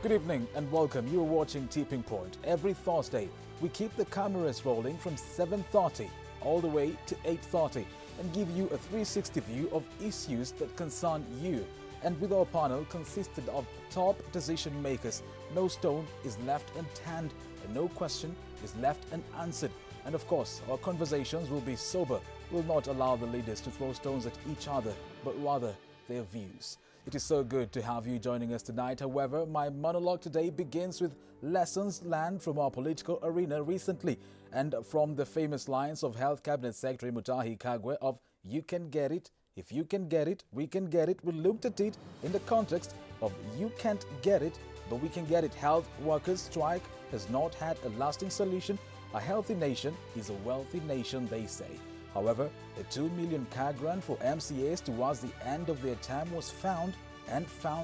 Good evening and welcome. You are watching Tipping Point. Every Thursday, we keep the cameras rolling from 7:30 all the way to 8:30 and give you a 360 view of issues that concern you. And with our panel consisted of top decision makers, no stone is left unturned and no question is left unanswered. And of course, our conversations will be sober. We'll not allow the leaders to throw stones at each other, but rather their views. It is so good to have you joining us tonight. However, my monologue today begins with lessons learned from our political arena recently and from the famous lines of Health Cabinet Secretary Mutahi Kagwe of "You can get it, if you can get it, we can get it." We looked at it in the context of "You can't get it, but we can get it." Health workers' strike has not had a lasting solution. A healthy nation is a wealthy nation, they say. However, a 2 million car grant for MCAs towards the end of their term was found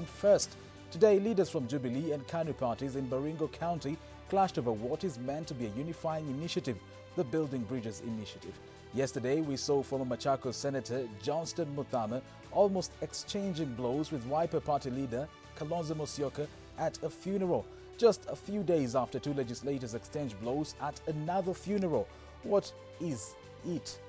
first. Today, leaders from Jubilee and KANU parties in Baringo County clashed over what is meant to be a unifying initiative, the Building Bridges Initiative. Yesterday, we saw former Machakos Senator Johnston Muthama almost exchanging blows with Wiper Party leader Kalonzo Musyoka at a funeral. Just a few days after two legislators exchanged blows at another funeral. What is it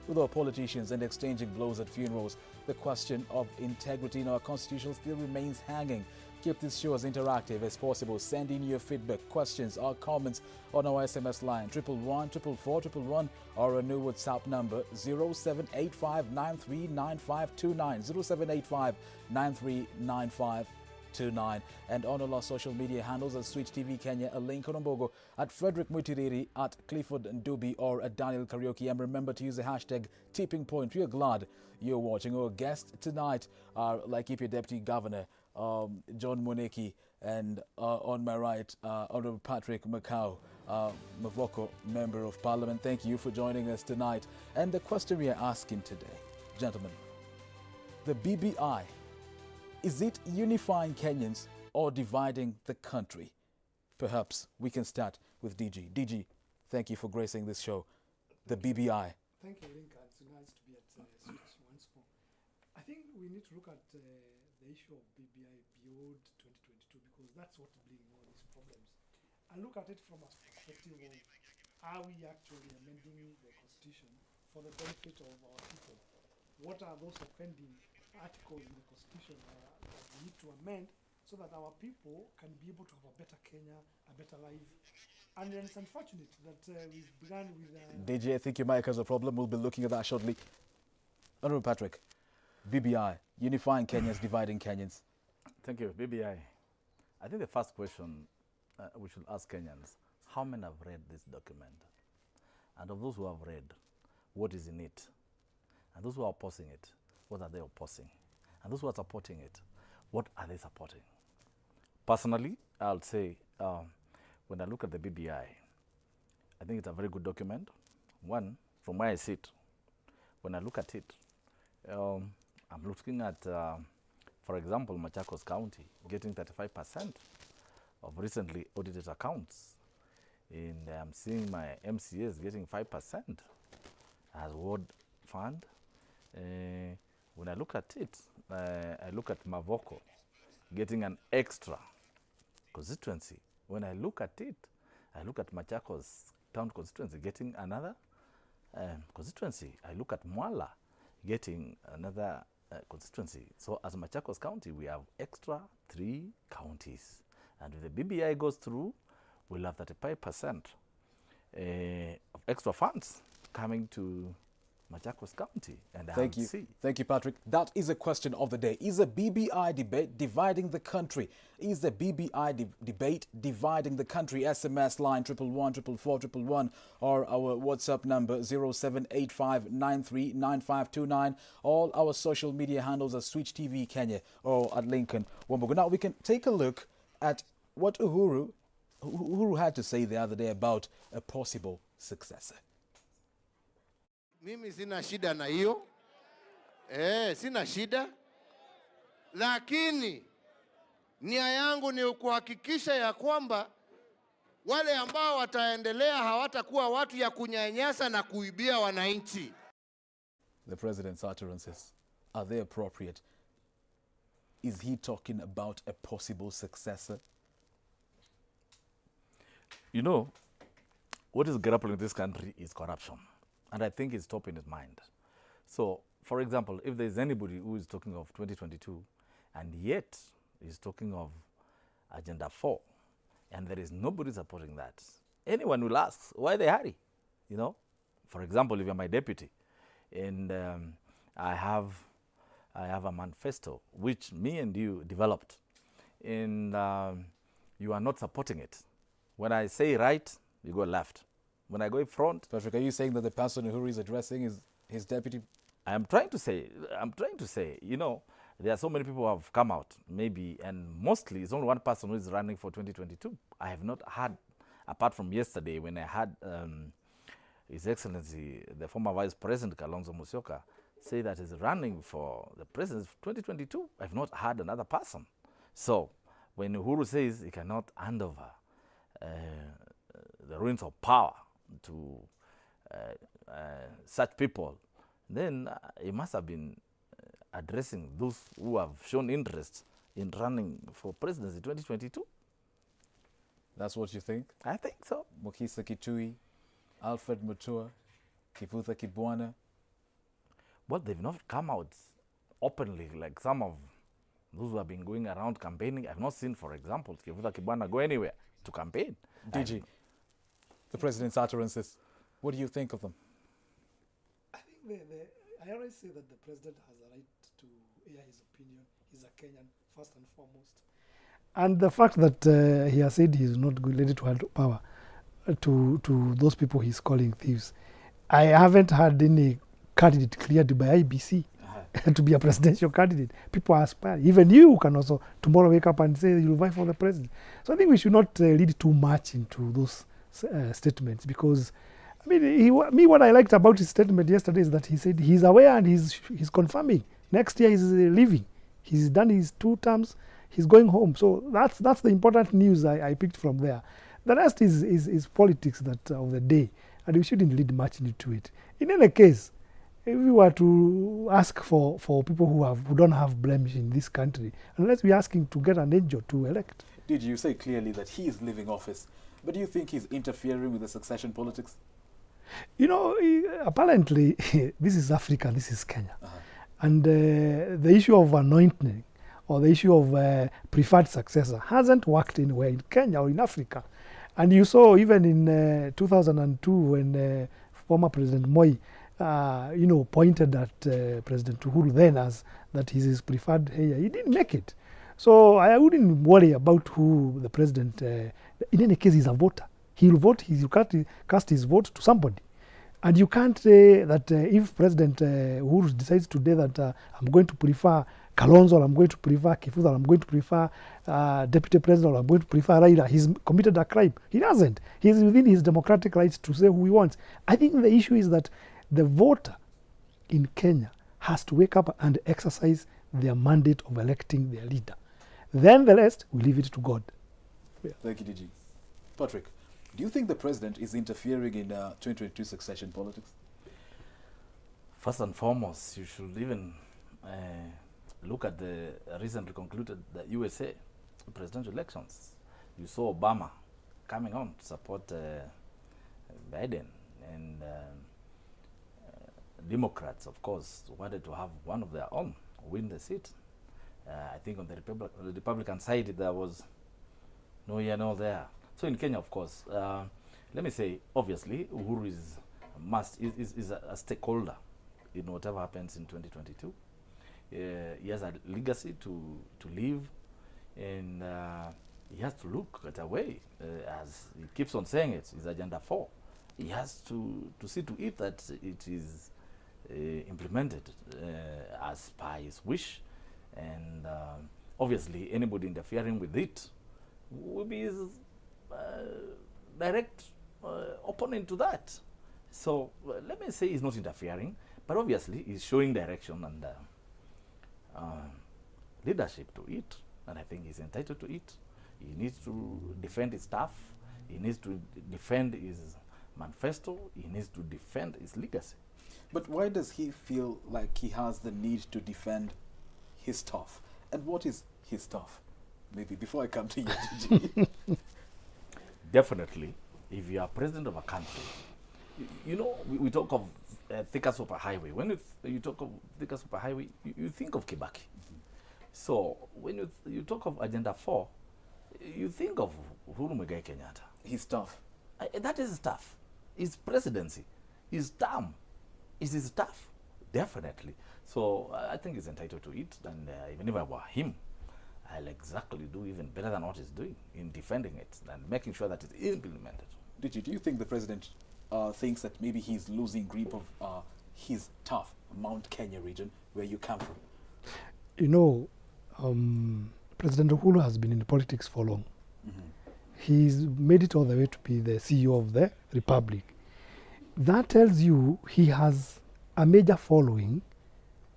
with our politicians and exchanging blows at funerals? The question of integrity in our constitution still remains hanging. Keep this show as interactive as possible. Send in your feedback, questions or comments on our SMS line 111 444 111 or a new WhatsApp number 0785 939529 0785 939529. And on all our social media handles at SWITCHTVKENYA, a link on Wambugu, at Frederick Mutiriri, at Clifford Ndubi or at Daniel Karaoke. And remember to use the hashtag TippingPoint. We are glad you're watching. Our guests tonight are Laikipia Deputy Governor John Moneki and on my right, Honorable Patrick Makau, Mavoko, Member of Parliament. Thank you for joining us tonight. And the question we are asking today, gentlemen, the BBI, is it unifying Kenyans or dividing the country? Perhaps we can start with DG. DG, thank you for gracing this show. The BBI. Thank you, Lincoln. It's nice to be at Switch once more. I think we need to look at the issue of BBI beyond 2022 because that's what's bringing all these problems. I look at it from a perspective of are we actually amending the constitution for the benefit of our people? What are those offending articles in the constitution that we need to amend so that our people can be able to have a better Kenya, a better life? And it's unfortunate that we've begun with... DJ, I think your mic has a problem. We'll be looking at that shortly. Honorable Patrick, BBI, unifying Kenyans, dividing Kenyans. Thank you, BBI. I think the first question we should ask Kenyans, how many have read this document? And of those who have read, what is in it? And those who are opposing it, what are they opposing? And those who are supporting it, what are they supporting? Personally, I'll say, when I look at the BBI, I think it's a very good document. One, from where I sit, when I look at it, I'm looking at, for example, Machakos County getting 35% of recently audited accounts. And I'm seeing my MCAs getting 5% as ward fund. When I look at it, I look at Mavoko getting an extra constituency. When I look at it, I look at Machakos town constituency getting another constituency. I look at Mwala getting another constituency. So as Machakos County, we have extra 3 counties. And if the BBI goes through, we'll have 35% of extra funds coming to Machakos County. And Thank you. Thank you, Patrick. That is a question of the day. Is a BBI debate dividing the country? Is the BBI debate dividing the country? SMS line 111 444 111 or our WhatsApp number 0785 939529. All our social media handles are SWITCHTVKENYA or at Lincoln Wambugu. Now we can take a look at what Uhuru had to say the other day about a possible successor. Mimi sina shida na hiyo. Sina shida. Lakini nia yangu ni kuhakikisha ya kwamba wale ambao wataendelea hawatakuwa watu ya kunyanyasa na kuibia wananchi. The president's utterances, are they appropriate? Is he talking about a possible successor? You know, what is grappling in this country is corruption. And I think it's top in his mind. So, for example, if there's anybody who is talking of 2022 and yet is talking of Agenda 4, and there is nobody supporting that, anyone will ask, why they hurry? You know, for example, if you're my deputy, and I have a manifesto which me and you developed, and you are not supporting it. When I say right, you go left. When I go in front, Patrick, are you saying that the person who is addressing is his deputy? I'm trying to say, you know, there are so many people who have come out, maybe, and mostly it's only one person who is running for 2022. I have not had, apart from yesterday when I had His Excellency, the former Vice President Kalonzo Musyoka, say that he's running for the presidency of 2022. I've not had another person. So when Uhuru says he cannot hand over the reins of power to such people, then he must have been addressing those who have shown interest in running for presidency 2022. That's what you think? I think so. Mukisa Kitui, Alfred Mutua, Kivutha Kibwana. Well, they've not come out openly like some of those who have been going around campaigning. I've not seen, for example, Kivutha Kibwana go anywhere to campaign. DG, the president's utterances, what do you think of them? I think I always say that the president has a right to air his opinion. He's a Kenyan, first and foremost. And the fact that he has said he's not ready to hand power to those people he's calling thieves. I haven't had any candidate cleared by IBC to be a presidential candidate. People aspire. Even you can also tomorrow wake up and say you'll vie for the president. So I think we should not read too much into those statements, because I mean, what I liked about his statement yesterday is that he said he's aware and he's confirming. Next year he's leaving. He's done his 2 terms. He's going home. So that's the important news I picked from there. The rest is politics that of the day, and we shouldn't read much into it. In any case, if we were to ask for people who don't have blemish in this country, unless we're asking to get an angel to elect. Did you say clearly that he is leaving office, but do you think he's interfering with the succession politics? You know, apparently, this is Africa, this is Kenya. And the issue of anointing or the issue of preferred successor hasn't worked anywhere in Kenya or in Africa. And you saw even in 2002 when former President Moi, pointed at President Uhuru then as that he's his preferred heir. He didn't make it. So I wouldn't worry about who the president, in any case, he's a voter. He'll vote, he'll cast his vote to somebody. And you can't say that if President Uhuru decides today that I'm going to prefer Kalonzo, or I'm going to prefer Kivutha, or I'm going to prefer Deputy President, or I'm going to prefer Raila, he's committed a crime. He doesn't. He's within his democratic rights to say who he wants. I think the issue is that the voter in Kenya has to wake up and exercise their mandate of electing their leader. Then the rest, we leave it to God. Yeah. Thank you, DG. Patrick, do you think the president is interfering in 2022 succession politics? First and foremost, you should even look at the recently concluded the USA presidential elections. You saw Obama coming on to support Biden, and Democrats, of course, wanted to have one of their own win the seat. I think on the Republican side there was no here, no there. So in Kenya, of course, let me say, obviously, Uhuru is a stakeholder in whatever happens in 2022. He has a legacy to leave, and he has to look at a way, as he keeps on saying it, his Agenda 4. He has to see to it that it is implemented as per his wish, and obviously anybody interfering with it will be his direct opponent to that. So let me say he's not interfering, but obviously he's showing direction and leadership to it, and I think he's entitled to it. He needs to defend his staff, he needs to defend his manifesto, he needs to defend his legacy. But why does he feel like he has the need to defend his stuff? And what is his stuff? Maybe before I come to you, DG. Definitely, if you are president of a country, you know, we talk of Thika Superhighway. When you talk of Thika Superhighway, you think of Kibaki. So when you talk of Agenda 4, you think of UHURU Kenyatta. His staff. That is tough. His presidency, his term, is his staff, definitely. So I think he's entitled to it. And even if I were him, I'll exactly do even better than what he's doing in defending it and making sure that it's implemented. Do you think the president thinks that maybe he's losing grip of his tough Mount Kenya region where you come from? You know, President UHURU has been in politics for long. He's made it all the way to be the CEO of the Republic. That tells you he has a major following,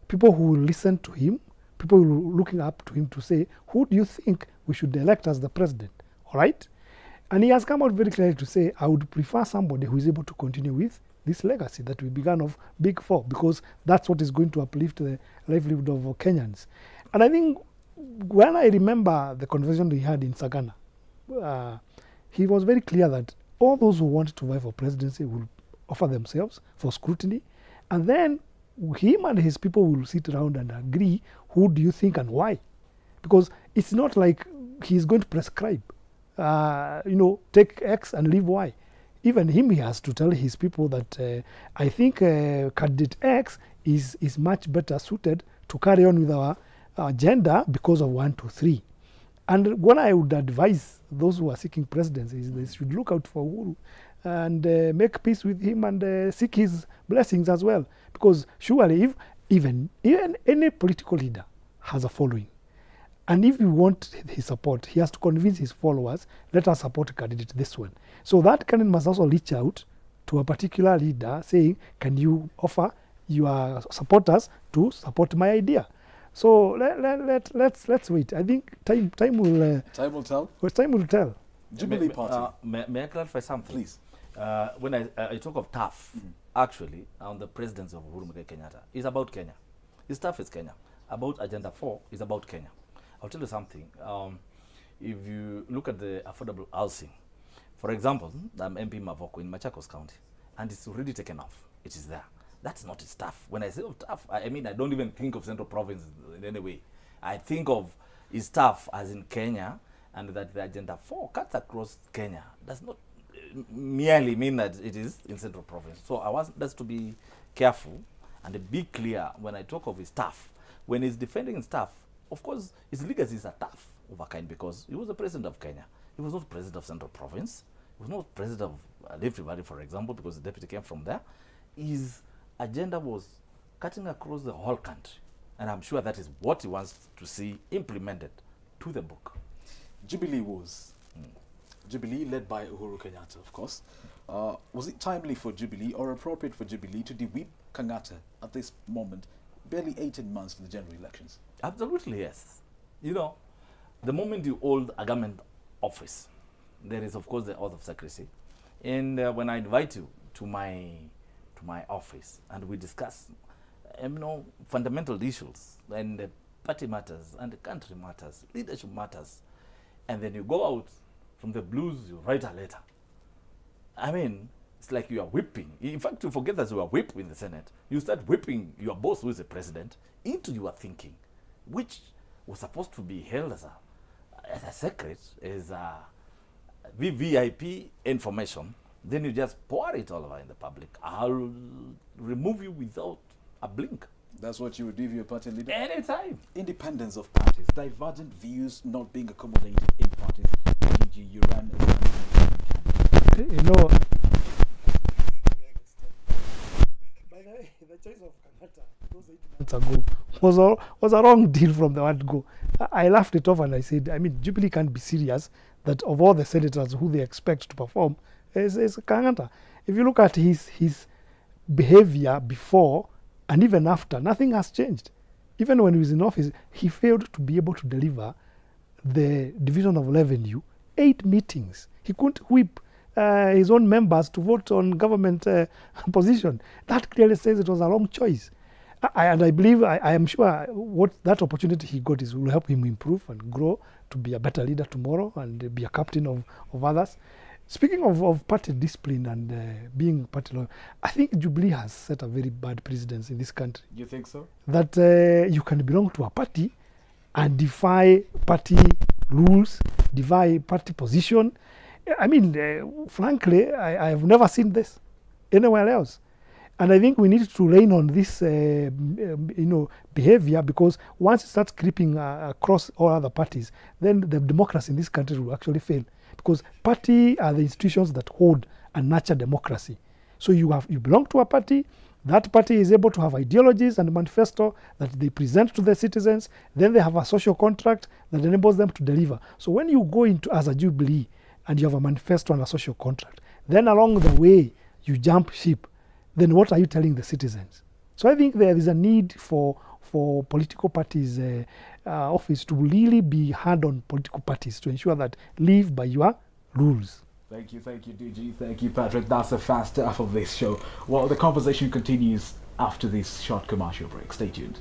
people who will listen to him, people who are looking up to him to say, who do you think we should elect as the president? All right? And he has come out very clearly to say, I would prefer somebody who is able to continue with this legacy that we began of Big Four, because that's what is going to uplift the livelihood of Kenyans. And I think when I remember the conversation we had in Sagana, he was very clear that all those who want to vie for presidency will offer themselves for scrutiny, and then him and his people will sit around and agree who do you think and why. Because it's not like he's going to prescribe, you know, take X and leave Y. Even him, he has to tell his people that I think candidate X is much better suited to carry on with our agenda because of 1, 2, 3. And what I would advise those who are seeking presidency is they should look out for UHURU and make peace with him and seek his blessings as well. Because surely if even any political leader has a following, and if you want his support, he has to convince his followers, let us support a candidate, this one. So that candidate must also reach out to a particular leader saying, can you offer your supporters to support my idea? So let's wait. I think time will Time will tell. Time will tell. Jubilee Party. May I clarify something? Please. When I talk of tough, actually, on the presidency of UHURU Kenyatta, is about Kenya. His tough is Kenya. About Agenda 4 is about Kenya. I'll tell you something. If you look at the affordable housing, for example, I'm MP Mavoko in Machakos County, and it's already taken off. It is there. That's not his tough. When I say of tough, I mean I don't even think of Central Province in any way. I think of his tough as in Kenya, and that the Agenda 4 cuts across Kenya does not merely mean that it is in Central Province. So I want us to be careful and be clear when I talk of his tough. When he's defending his tough, of course, his legacy is a tough of a kind because he was the president of Kenya. He was not president of Central Province. He was not president of Rift Valley, for example, because the deputy came from there. His agenda was cutting across the whole country. And I'm sure that is what he wants to see implemented to the book. Jubilee was. Jubilee led by UHURU Kenyatta, of course. Was it timely for Jubilee or appropriate for Jubilee to de-whip Kenyatta at this moment, barely 18 months to the general elections? Absolutely, yes. You know, the moment you hold a government office, there is, of course, the oath of secrecy. And when I invite you to my office and we discuss, you know, fundamental issues and party matters and the country matters, leadership matters, and then you go out from the blues, you write a letter. I mean, it's like you are whipping. In fact, you forget that you are whipped in the Senate. You start whipping your boss, who is the president, into your thinking, which was supposed to be held as a secret, as a VVIP information. Then you just pour it all over in the public. I'll remove you without a blink. That's what you would do if you're a party leader? Anytime. Independence of parties, divergent views not being accommodated in parties. E.g., you ran as You know, by the way, the choice of Kenyatta those 8 months ago was a wrong deal from the word go. I laughed it off and I said, I mean, Jubilee can't be serious that of all the senators who they expect to perform is Kenyatta. If you look at his behavior before and even after, nothing has changed. Even when he was in office, he failed to be able to deliver the division of revenue, 8 meetings. He couldn't whip his own members to vote on government position. That clearly says it was a wrong choice. And I believe, I am sure what that opportunity he got is will help him improve and grow to be a better leader tomorrow and be a captain of others. Speaking of party discipline and being party loyal, I think Jubilee has set a very bad precedence in this country. You think so? That you can belong to a party and defy party rules, defy party position. I mean, frankly, I have never seen this anywhere else. And I think we need to rein on this, behavior, because once it starts creeping across all other parties, then the democracy in this country will actually fail. Because party are the institutions that hold and nurture democracy. So you belong to a party. That party is able to have ideologies and manifesto that they present to the citizens. Then they have a social contract that enables them to deliver. So when you go into as a Jubilee and you have a manifesto and a social contract, then along the way you jump ship, then what are you telling the citizens? So I think there is a need for political parties' office to really be hard on political parties to ensure that live by your rules. Thank you, DG. Thank you, Patrick. That's the first half of this show. Well, the conversation continues after this short commercial break. Stay tuned.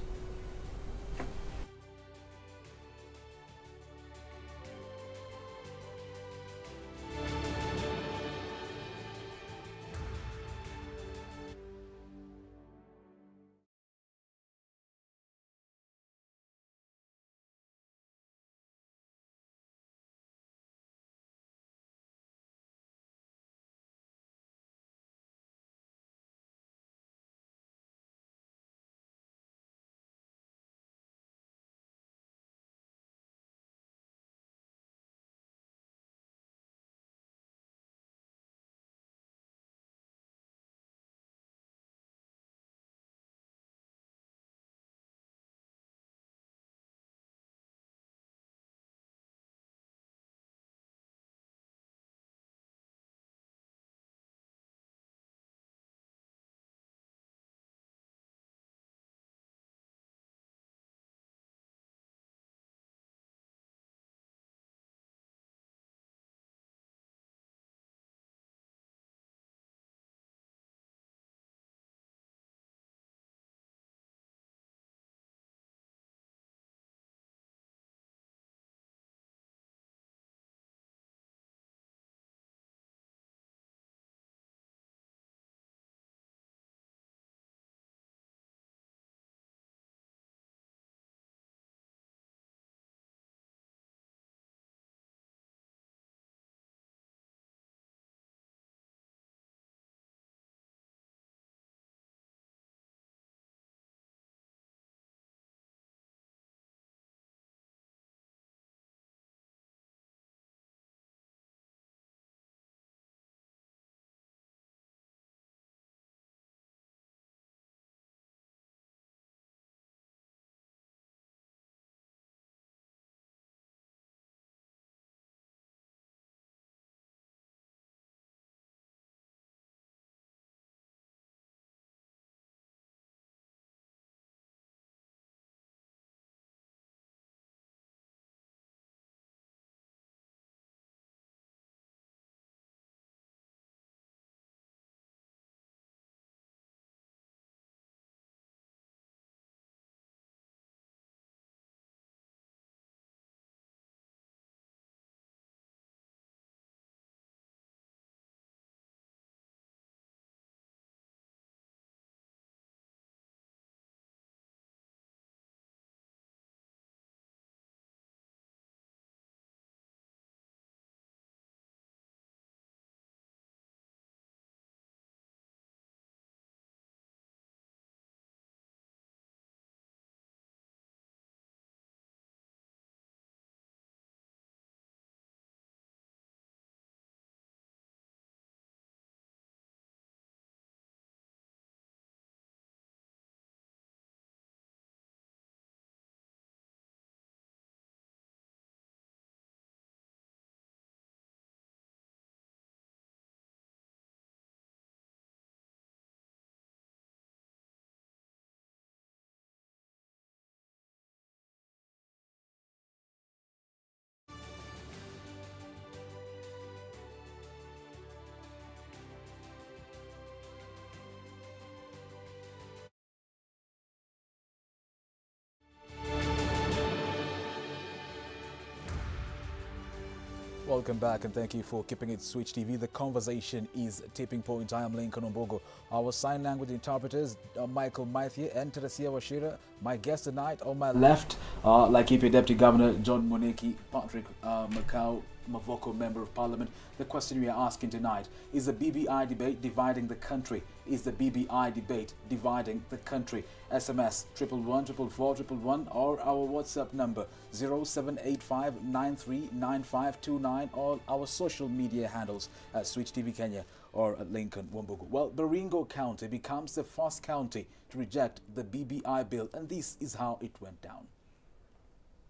Welcome back and thank you for keeping it Switch TV. The conversation is Tipping Point. I am Lincoln Wambugu. Our sign language interpreters are Michael Maithia and Teresia Washira. My guest tonight on my left, Laikipia Deputy Governor John Moneki, Patrick Macau, Mavoko Member of Parliament. The question we are asking tonight is the BBI debate dividing the country? Is the BBI debate dividing the country? SMS 111 or our WhatsApp number 0785939529 or our social media handles at SWITCHTV Kenya or at Lincoln Wambugu. Well, Baringo County becomes the first county to reject the BBI bill, and this is how it went down.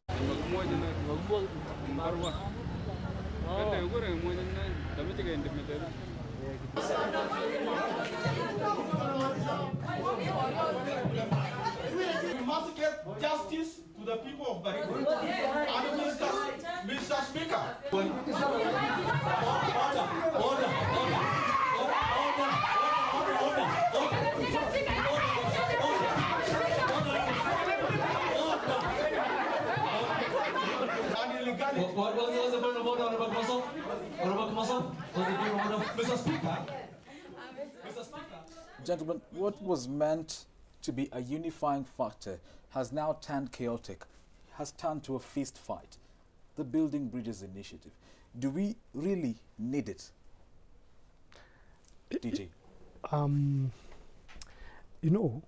We must get justice to the people of Baringo. And Mr. Speaker, What was the point of order, Honorable Commissioner? Honorable Commissioner, what's the point of order? Mr. Speaker. Mr. Speaker. Gentlemen, what was meant to be a unifying factor has now turned chaotic, has turned to a fist fight. The Building Bridges Initiative. Do we really need it? DJ. You know,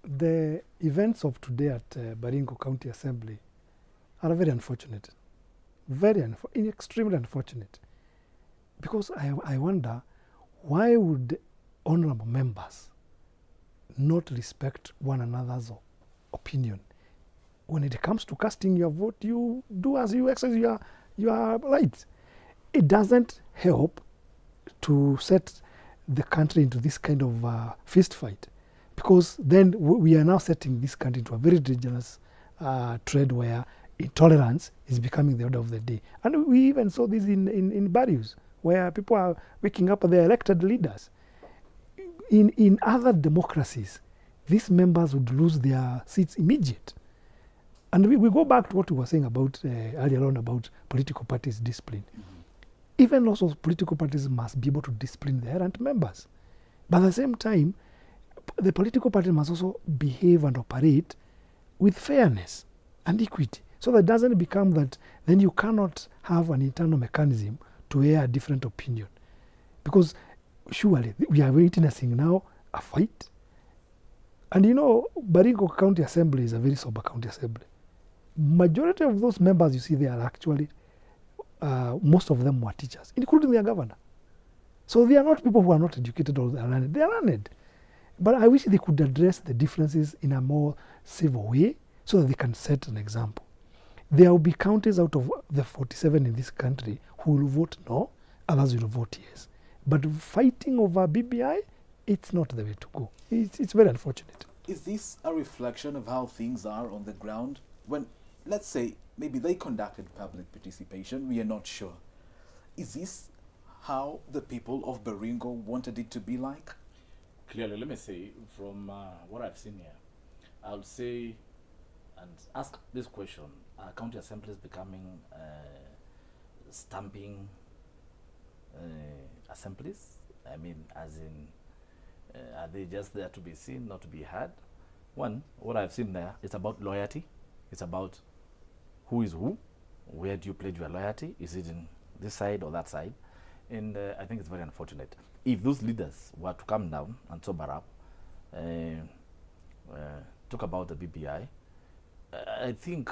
the events of today at Baringo County Assembly are very unfortunate. Extremely unfortunate. Because I wonder, why would honorable members not respect one another's opinion? When it comes to casting your vote, you do as you exercise your rights. It doesn't help to set the country into this kind of fist fight, because then we are now setting this country into a very dangerous trade where intolerance is becoming the order of the day. And we even saw this in barrios, where people are waking up their elected leaders. In other democracies, these members would lose their seats immediate. And we go back to what we were saying about earlier on about political parties' discipline. Even also political parties must be able to discipline their errant members. But at the same time, the political party must also behave and operate with fairness and equity, so that it doesn't become that then you cannot have an internal mechanism to air a different opinion. Because surely we are witnessing now a fight. And you know, Baringo County Assembly is a very sober county assembly. Majority of those members you see there are actually, most of them were teachers, including their governor. So they are not people who are not educated or they are learned. They are learned. But I wish they could address the differences in a more civil way so that they can set an example. There will be counties out of the 47 in this country who will vote no, others will vote yes. But fighting over BBI, it's not the way to go. It's very unfortunate. Is this a reflection of how things are on the ground? When, let's say, maybe they conducted public participation, we are not sure. Is this how the people of Baringo wanted it to be like? Clearly, let me say, from what I've seen here, I would say, and ask this question, are county assemblies becoming stamping assemblies? I mean, as in, are they just there to be seen, not to be heard? One, what I've seen there, it's about loyalty. It's about who is who, where do you pledge your loyalty? Is it in this side or that side? And I think it's very unfortunate. If those leaders were to come down and sober up, talk about the BBI, I think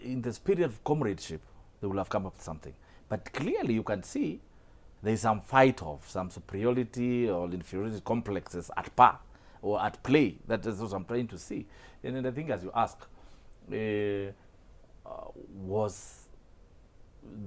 in the spirit of comradeship, they will have come up with something. But clearly you can see there is some fight of some superiority or inferiority complexes at par or at play. That is what I'm trying to see. And then I think, as you ask, was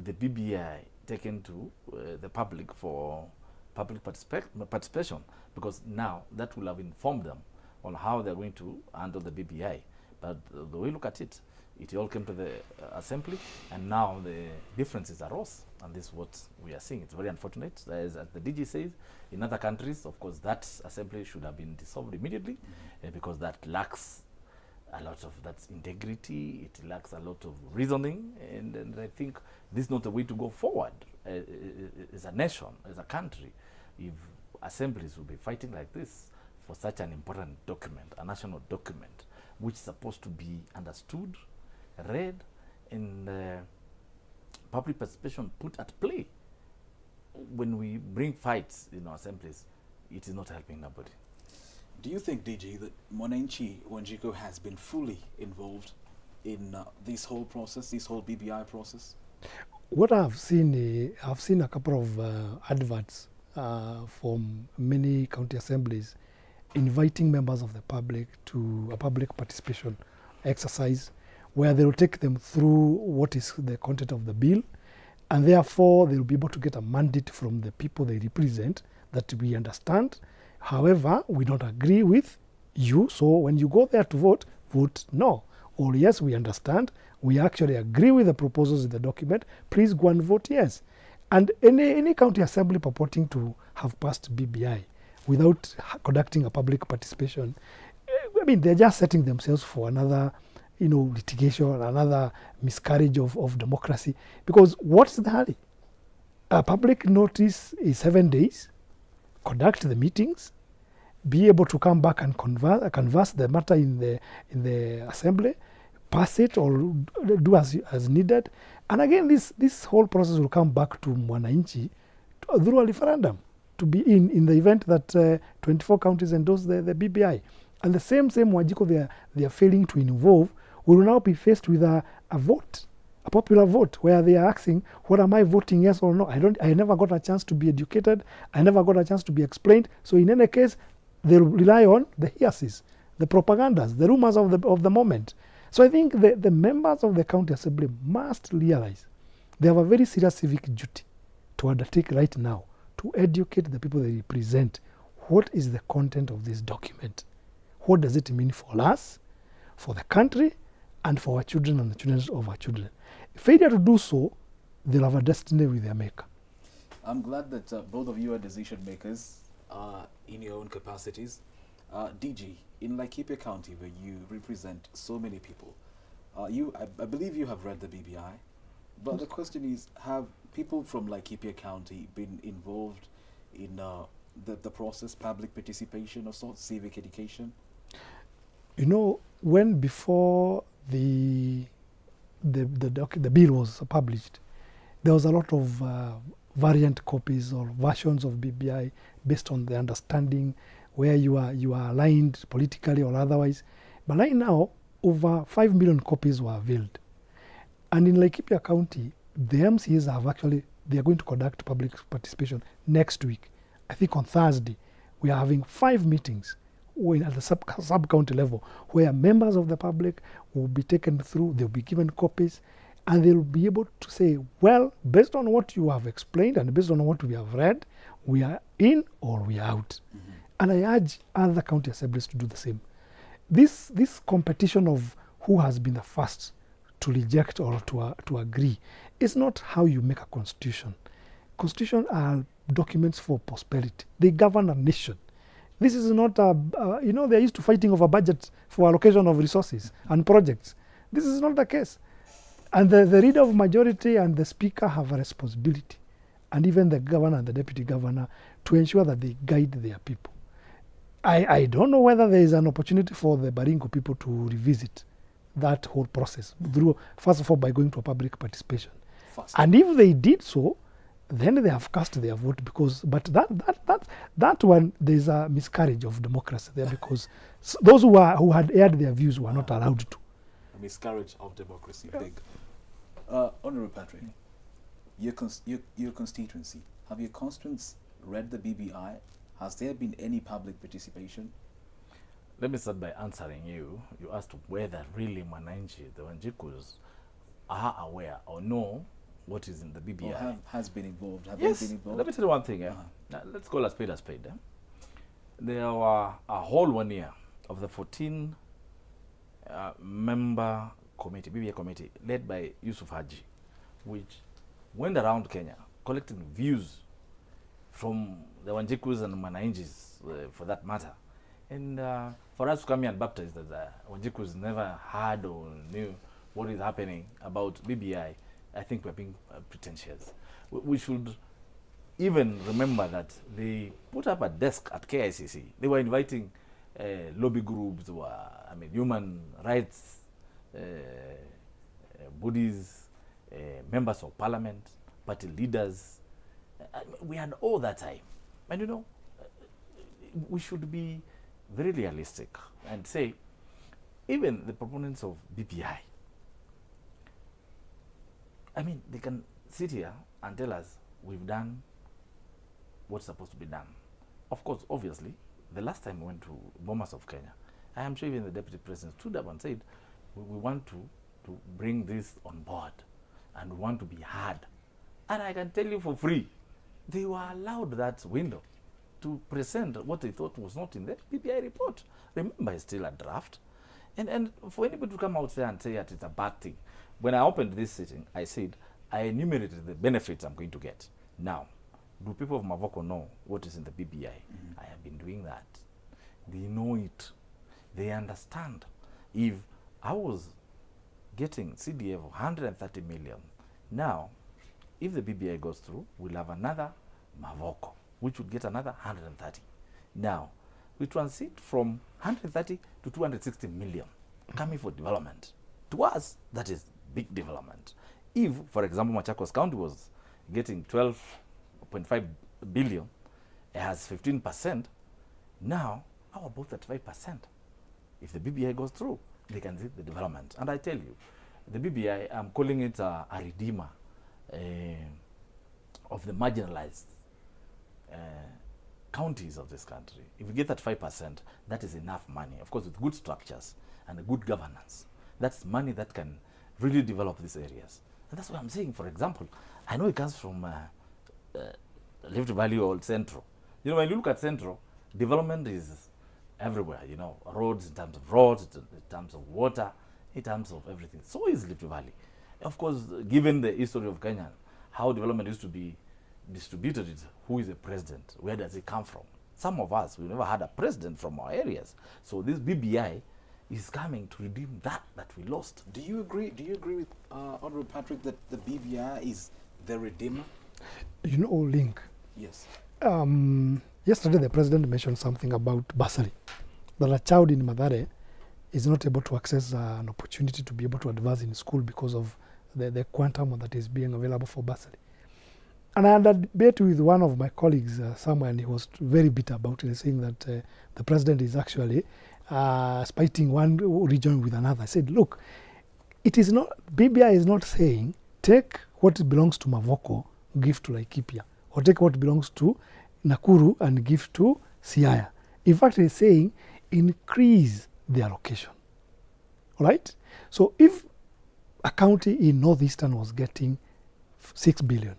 the BBI taken to the public for public participation? Because now that will have informed them on how they're going to handle the BBI. But the way you look at it, it all came to the assembly, and now the differences arose, and this is what we are seeing. It's very unfortunate. As the DG says, in other countries, of course, that assembly should have been dissolved immediately, because that lacks a lot of that's integrity, it lacks a lot of reasoning, and I think this is not the way to go forward as a nation, as a country. If assemblies will be fighting like this for such an important document, a national document, which is supposed to be understood, read, and public participation put at play. When we bring fights in our assemblies, it is not helping nobody. Do you think, DG, that Mwananchi Wanjiku has been fully involved in this whole process, this whole BBI process? What I've seen a couple of adverts from many county assemblies inviting members of the public to a public participation exercise where they will take them through what is the content of the bill, and therefore they will be able to get a mandate from the people they represent that we understand. However, we don't agree with you, so when you go there to vote, vote no. Or yes, we understand, we actually agree with the proposals in the document, please go and vote yes. And any county assembly purporting to have passed BBI without conducting a public participation, I mean, they're just setting themselves for another, litigation, another miscarriage of democracy. Because what's the hurry? A public notice is 7 days, conduct the meetings, be able to come back and converse the matter in the assembly, pass it or do as needed. And again, this whole process will come back to Mwananchi through a referendum to be in the event that 24 counties endorse the BBI. And the same Wanjiku they are failing to involve will now be faced with a vote, a popular vote, where they are asking, what am I voting, yes or no? I never got a chance to be educated. I never got a chance to be explained. So in any case, they'll rely on the hearsays, the propagandas, the rumors of the moment. So I think the members of the county assembly must realize they have a very serious civic duty to undertake right now to educate the people they represent. What is the content of this document? What does it mean for us, for the country, and for our children and the children of our children? Failure to do so, they'll have a destiny with their maker. I'm glad that both of you are decision makers in your own capacities. DG, in Laikipia County, where you represent so many people, I believe you have read the BBI, but the question is, have people from Laikipia County been involved in the process, public participation of sorts, civic education? When before the bill was published, there was a lot of variant copies or versions of BBI based on the understanding where you are aligned politically or otherwise. But right now, over 5 million copies were availed. And in Laikipia County, the MCAs they are going to conduct public participation next week. I think on Thursday, we are having 5 meetings at the sub-county level where members of the public will be taken through, they'll be given copies, and they'll be able to say, well, based on what you have explained and based on what we have read, we are in or we are out. Mm-hmm. And I urge other county assemblies to do the same. This competition of who has been the first to reject or to agree is not how you make a constitution. Constitutions are documents for prosperity. They govern a nation. This is not they're used to fighting over budget for allocation of resources and projects. This is not the case. And the leader of majority and the speaker have a responsibility, and even the governor and the deputy governor, to ensure that they guide their people. I don't know whether there is an opportunity for the Baringo people to revisit that whole process through, first of all, by going to a public participation. And if they did so, then they have cast their vote, but that one, there's a miscarriage of democracy there, because those who had aired their views were not allowed to. A miscarriage of democracy, big. Honorable Patrick, your constituency, have your constituents read the BBI? Has there been any public participation? Let me start by answering you. You asked whether really Mwananchi, the Wanjikus, are aware or know what is in the BBI. Or has been involved. Have yes. They been involved? Let me tell you one thing. Now, let's call a spade a spade. There were a whole 1 year of the 14 member committee, BBI committee, led by Yusuf Haji, which went around Kenya collecting views from the Wanjikus and Mwananchis, for that matter, And for us to come here and baptize that Wanjiku's never heard or knew what is happening about BBI, I think we're being pretentious. We should even remember that they put up a desk at KICC. They were inviting lobby groups, human rights bodies, members of parliament, party leaders. We had all that time. And you know, we should be very realistic and say, even the proponents of BBI, I mean, they can sit here and tell us we've done what's supposed to be done. Of course, obviously, the last time we went to Bomas of Kenya, I am sure even the deputy president stood up and said, we want to bring this on board and we want to be heard. And I can tell you for free, they were allowed that window to present what they thought was not in the BBI report. Remember, it's still a draft. And for anybody to come out there and say that it's a bad thing, when I opened this sitting, I said, I enumerated the benefits I'm going to get. Now, do people of Mavoko know what is in the BBI? I have been doing that. They know it. They understand. If I was getting CDF of 130 million, now, if the BBI goes through, we'll have another Mavoko, which would get another 130. Now, we transit from 130 to 260 million coming for development. To us, that is big development. If, for example, Machakos County was getting 12.5 billion, it has 15%, now, how about that 5%? If the BBI goes through, they can see the development. And I tell you, the BBI, I'm calling it a redeemer of the marginalized counties of this country. If we get that 5%, that is enough money. Of course, with good structures and a good governance, that's money that can really develop these areas. And that's what I'm saying. For example, I know it comes from Rift Valley or Central. You know, when you look at Central, development is everywhere, you know, roads, in terms of roads, in terms of water, in terms of everything. So is Rift Valley. Of course, given the history of Kenya, how development used to be distributed, who is the president, where does it come from? Some of us, we've never had a president from our areas. So this BBI is coming to redeem that we lost. Do you agree with Honorable Patrick that the BBI is the redeemer? You know, Link. Yes. Yesterday the president mentioned something about bursary. That a child in Mathare is not able to access an opportunity to be able to advance in school because of the quantum that is being available for bursary. And I had a debate with one of my colleagues somewhere, and he was very bitter about it, saying that the president is actually spiting one region with another. I said, look, it is not, BBI is not saying take what belongs to Mavoko, give to Laikipia, or take what belongs to Nakuru and give to Siaya. In fact, it's saying increase the allocation. All right? So if a county in Northeastern was getting 6 billion,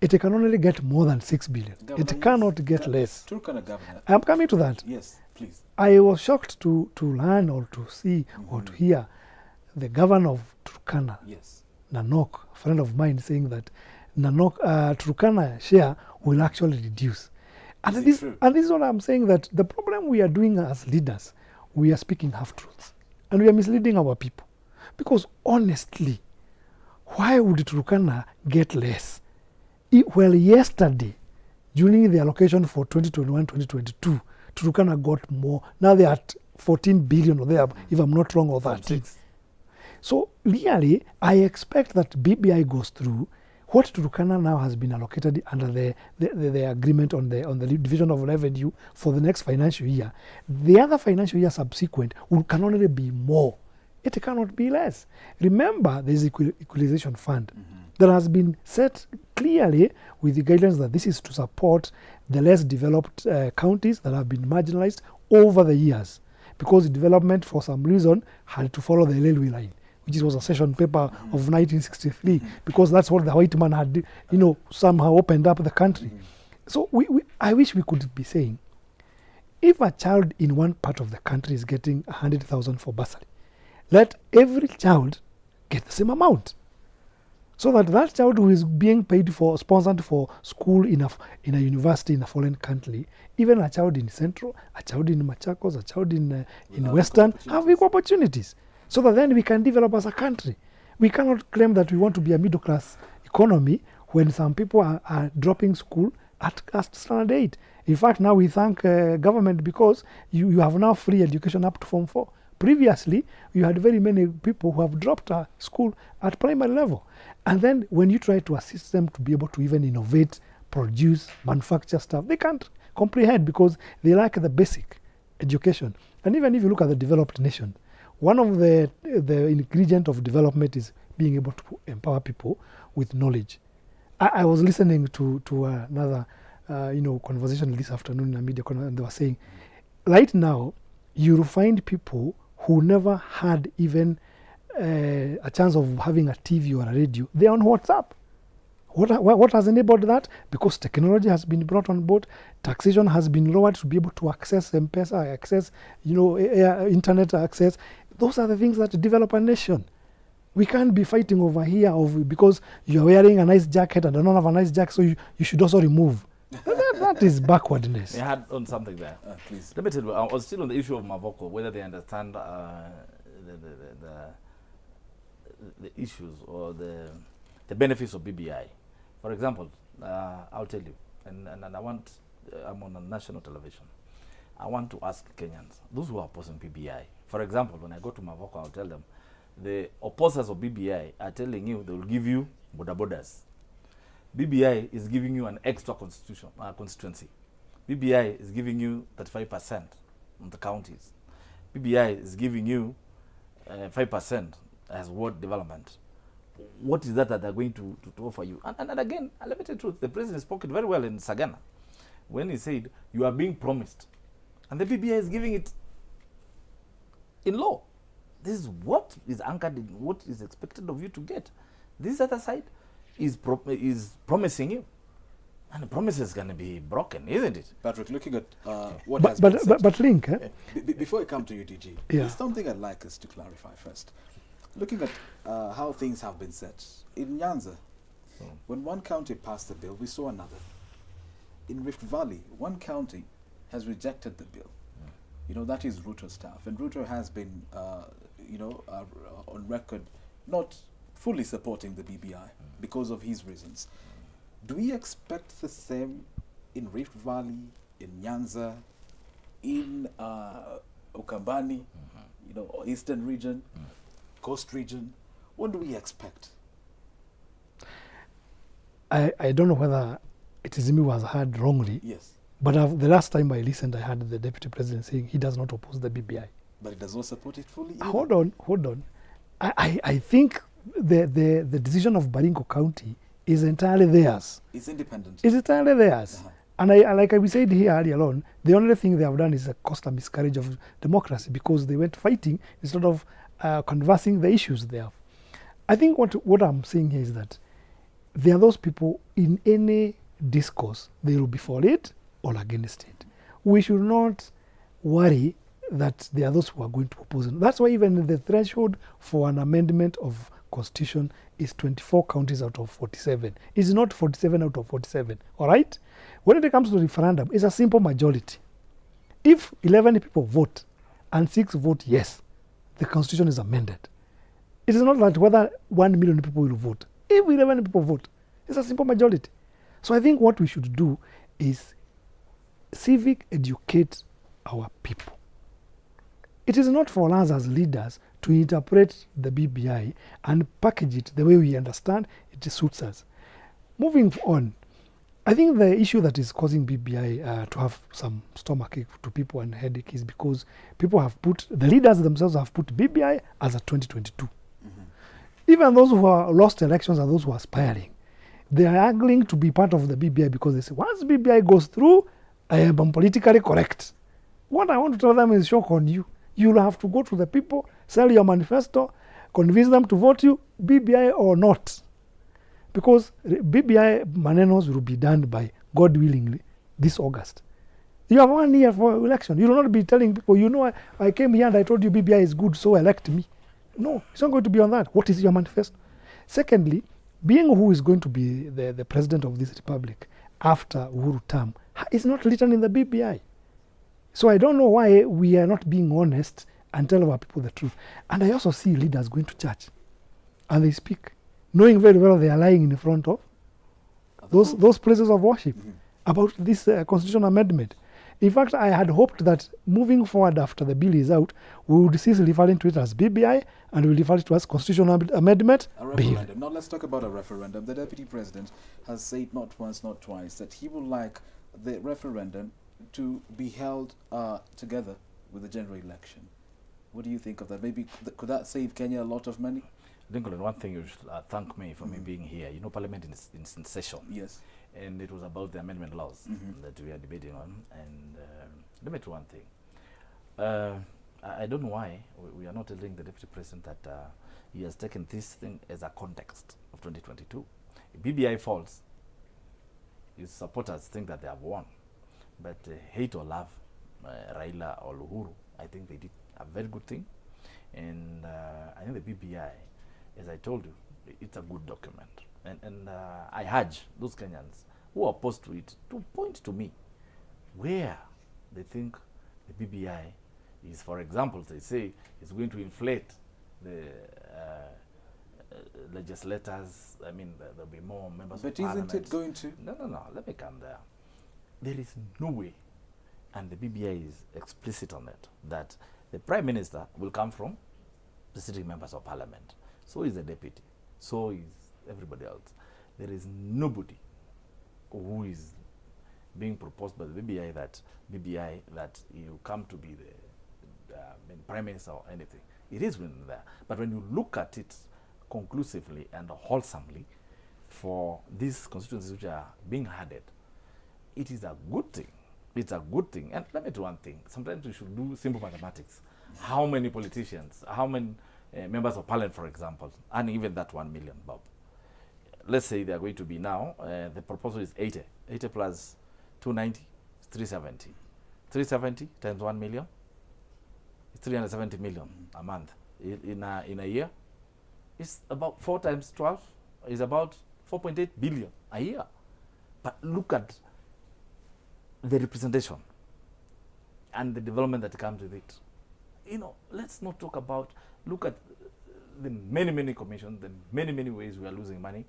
it can only get more than 6 billion. Governor, it cannot get less. Turkana Governor. I'm coming to that. Yes, please. I was shocked to learn or to see or to hear the governor of Turkana, Yes. Nanok, a friend of mine, saying that Nanok, Turkana share will actually reduce. And this is what I'm saying, that the problem we are doing as leaders, we are speaking half-truths. And we are misleading our people. Because honestly, why would Turkana get less? Well, yesterday, during the allocation for 2021-2022, Turkana got more. Now they are at 14 billion, or they are, if I'm not wrong, or 13. So really, I expect that BBI goes through. What Turkana now has been allocated under the agreement on the division of revenue for the next financial year. The other financial year subsequent can only be more. It cannot be less. Remember, there is equalization fund that has been set clearly with the guidelines that this is to support the less developed counties that have been marginalized over the years, because development for some reason had to follow the railway line, which was a session paper of 1963, because that's what the white man had, somehow opened up the country. So I wish we could be saying, if a child in one part of the country is getting 100,000 for bursary, let every child get the same amount. So that that child who is being paid for, sponsored for school in a university in a foreign country, even a child in Central, a child in Machakos, a child in Western, have equal opportunities. So that then we can develop as a country. We cannot claim that we want to be a middle class economy when some people are dropping school at standard 8. In fact, now we thank government because you have now free education up to Form 4. Previously, you had very many people who have dropped school at primary level. And then when you try to assist them to be able to even innovate, produce, manufacture stuff, they can't comprehend because they lack the basic education. And even if you look at the developed nation, one of the ingredient of development is being able to empower people with knowledge. I was listening to another conversation this afternoon in a media conference, and they were saying, right now, you'll find people who never had even a chance of having a TV or a radio. They're on WhatsApp. What has enabled that? Because technology has been brought on board, taxation has been lowered to be able to access M-Pesa, access, internet access. Those are the things that develop a nation. We can't be fighting over here because you're wearing a nice jacket and I don't have a nice jacket, so you should also remove. That is backwardness. I had on something there. Please. Let me tell you, I was still on the issue of Mavoko, whether they understand the issues or the benefits of BBI. For example, I'll tell you, and I'm on a national television. I want to ask Kenyans, those who are opposing BBI. For example, when I go to Mavoko, I'll tell them, the opposers of BBI are telling you they will give you bodabodas. BBI is giving you an extra constituency. BBI is giving you 35% on the counties. BBI is giving you 5% as ward development. What is that they're going to offer you? And again, let me tell you the truth, the president spoke it very well in Sagana when he said, you are being promised. And the BBI is giving it in law. This is what is anchored in what is expected of you to get. This other side is promising you. And the promise is going to be broken, isn't it? Patrick, looking at what has been said. But Link, before I come to you, DG, there's something I'd like us to clarify first. Looking at how things have been said. In Nyanza, when one county passed a bill, we saw another. In Rift Valley, one county has rejected the bill. That is Ruto's staff. And Ruto has been, on record, not fully supporting the BBI because of his reasons. Do we expect the same in Rift Valley, in Nyanza, in Ukambani, Eastern region, Coast region? What do we expect? I don't know whether it is me who has heard wrongly. Yes. But the last time I listened, I heard the Deputy President saying he does not oppose the BBI. But he does not support it fully either. Hold on. I think the decision of Baringo County is entirely theirs. It's independent. It's entirely theirs. And like we said here earlier on, the only thing they have done is caused a miscarriage of democracy because they went fighting instead of conversing the issues they have. I think what I'm saying here is that there are those people in any discourse, they will be for it or against it. We should not worry that there are those who are going to oppose it. That's why even the threshold for an amendment of Constitution is 24 counties out of 47. It's not 47 out of 47, all right? When it comes to referendum, it's a simple majority. If 11 people vote and 6 vote yes, the Constitution is amended. It is not that whether 1 million people will vote. If 11 people vote, it's a simple majority. So I think what we should do is civic educate our people. It is not for us as leaders to interpret the BBI and package it the way we understand it suits us. Moving on, I think the issue that is causing BBI to have some stomachache to people and headache is because the leaders themselves have put BBI as a 2022. Even those who are lost elections are those who are aspiring. They are angling to be part of the BBI because they say, once BBI goes through, I am politically correct. What I want to tell them is shock on you. You'll have to go to the people, sell your manifesto, convince them to vote you, BBI or not. Because BBI manenos will be done by, God willingly, this August. You have 1 year for election. You will not be telling people, I came here and I told you BBI is good, so elect me. No, it's not going to be on that. What is your manifesto? Secondly, being who is going to be the president of this republic after Uhuru term is not written in the BBI. So I don't know why we are not being honest and tell our people the truth. And I also see leaders going to church and they speak, knowing very well they are lying in front of those places of worship about this constitutional amendment. In fact, I had hoped that moving forward after the bill is out, we would cease referring to it as BBI and we will refer to it as constitutional amendment bill. Now let's talk about a referendum. The Deputy President has said not once, not twice, that he would like the referendum to be held together with the general election. What do you think of that? Maybe could that save Kenya a lot of money? Lincoln, one thing you should thank me for me being here. You know, Parliament is in session. Yes. And it was about the amendment laws that we are debating on. And let me tell one thing. I don't know why we are not telling the Deputy President that he has taken this thing as a context of 2022. If BBI falls, his supporters think that they have won. But hate or love, RAILA or UHURU, I think they did a very good thing. And I think the BBI, as I told you, it's a good document. And I urge those Kenyans who are opposed to it to point to me where they think the BBI is. For example, they say it's going to inflate the legislators. I mean, there'll be more members of parliament. But isn't it going to? No, let me come there. There is no way, and the BBI is explicit on it, that the Prime Minister will come from the sitting members of parliament. So is the deputy. So is everybody else. There is nobody who is being proposed by the BBI that you come to be the Prime Minister or anything. It is written there. But when you look at it conclusively and wholesomely for these constituencies which are being added, it is a good thing. It's a good thing. And let me do one thing. Sometimes we should do simple mathematics. How many politicians, how many members of parliament, for example, and even that 1 million, Bob. Let's say they are going to be now, the proposal is 80. 80 plus 290 is 370. 370 times 1 million is 370 million a month. In a year, it's about 4 times 12 is about 4.8 billion a year. But look at the representation and the development that comes with it. You know, let's not talk about, look at the many commissions, the many ways we are losing money.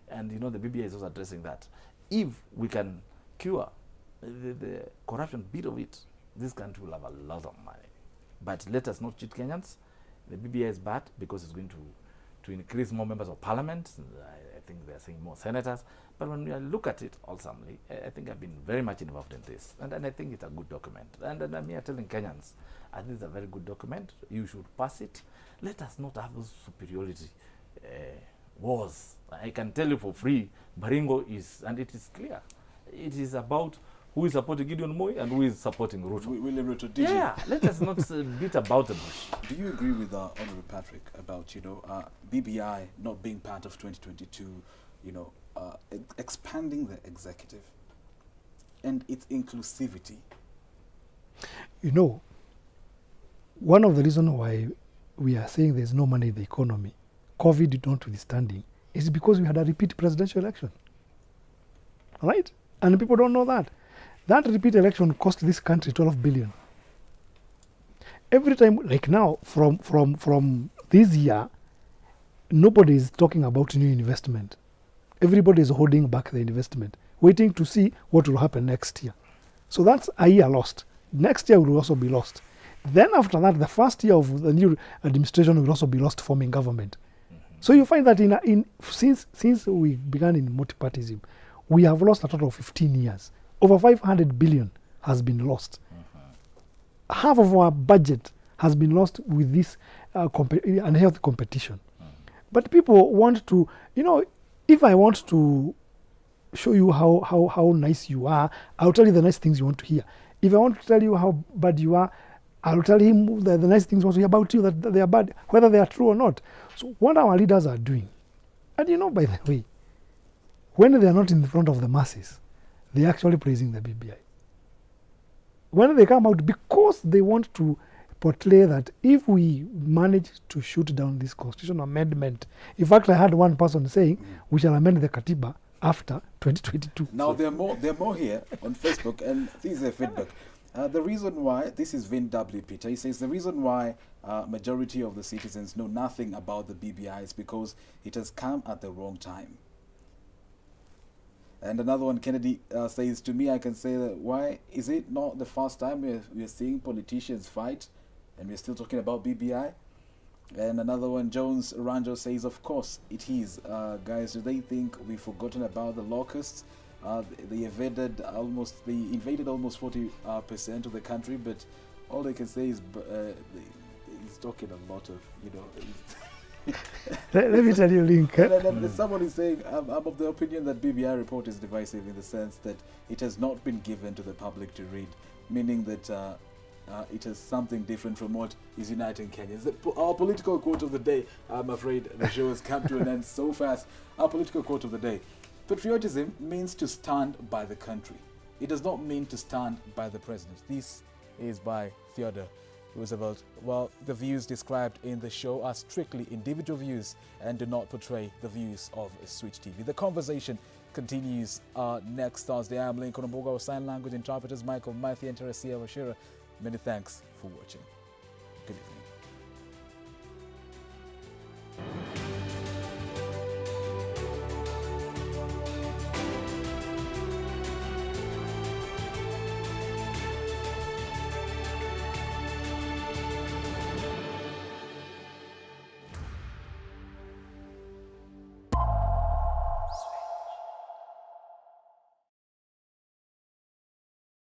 And you know, the BBI is also addressing that. If we can cure the corruption bit of it, this country will have a lot of money. But let us not cheat Kenyans. The BBI is bad because it's going to increase more members of parliament. I think they're saying more senators. But when we look at it wholesomely, I think I've been very much involved in this. And I think it's a good document. And I'm here telling Kenyans, I think it's a very good document. You should pass it. Let us not have those superiority wars. I can tell you for free, BARINGO is, and it is clear, it is about who is supporting Gideon Moi and who is supporting Ruto. William Ruto, did you? Yeah, let us not beat about the bush. Do you agree with Honorable Patrick about, you know, BBI not being part of 2022, you know, expanding the executive and its inclusivity? You know, one of the reasons why we are saying there's no money in the economy, COVID notwithstanding, is because we had a repeat presidential election. All right? And people don't know that. That repeat election cost this country 12 billion. Every time, like now, from this year, nobody is talking about new investment. Everybody is holding back the investment, waiting to see what will happen next year. So that's a year lost. Next year will also be lost. Then after that, the first year of the new administration will also be lost forming government. So you find that since we began in multipartyism, we have lost a total of 15 years. Over 500 billion has been lost. Half of our budget has been lost with this unhealthy competition. But people want to, you know, if I want to show you how nice you are, I'll tell you the nice things you want to hear. If I want to tell you how bad you are, I'll tell him the nice things he wants to hear about you, that they are bad, whether they are true or not. So what our leaders are doing, and you know, by the way, when they are not in front of the masses, they're actually praising the BBI. When they come out, because they want to portray that if we manage to shoot down this constitutional amendment, in fact, I had one person saying we shall amend the Katiba after 2022. Now, there are more here on Facebook, and this is a feedback. The reason why, this is Vin W. Peter, he says the reason why majority of the citizens know nothing about the BBI is because it has come at the wrong time. And another one, Kennedy, says, to me, I can say that why is it not the first time we're seeing politicians fight and we're still talking about BBI? And another one, Jones Ranjo, says, of course it is. Guys, do they think we've forgotten about the locusts? They invaded almost 40% of the country, but all they can say is he's talking a lot of, Let me tell you, Link. And someone is saying, I'm of the opinion that BBI report is divisive in the sense that it has not been given to the public to read, meaning that it has something different from what is uniting Kenyans. Our political quote of the day, I'm afraid the show has come to an end so fast. Our political quote of the day: patriotism means to stand by the country. It does not mean to stand by the president. This is by Theodore Roosevelt. Well, the views described in the show are strictly individual views and do not portray the views of Switch TV. The conversation continues next Thursday. I'm Lincoln Wambugu, our sign language interpreters Michael, Matthew, and Teresia Washira. Many thanks for watching. Good evening.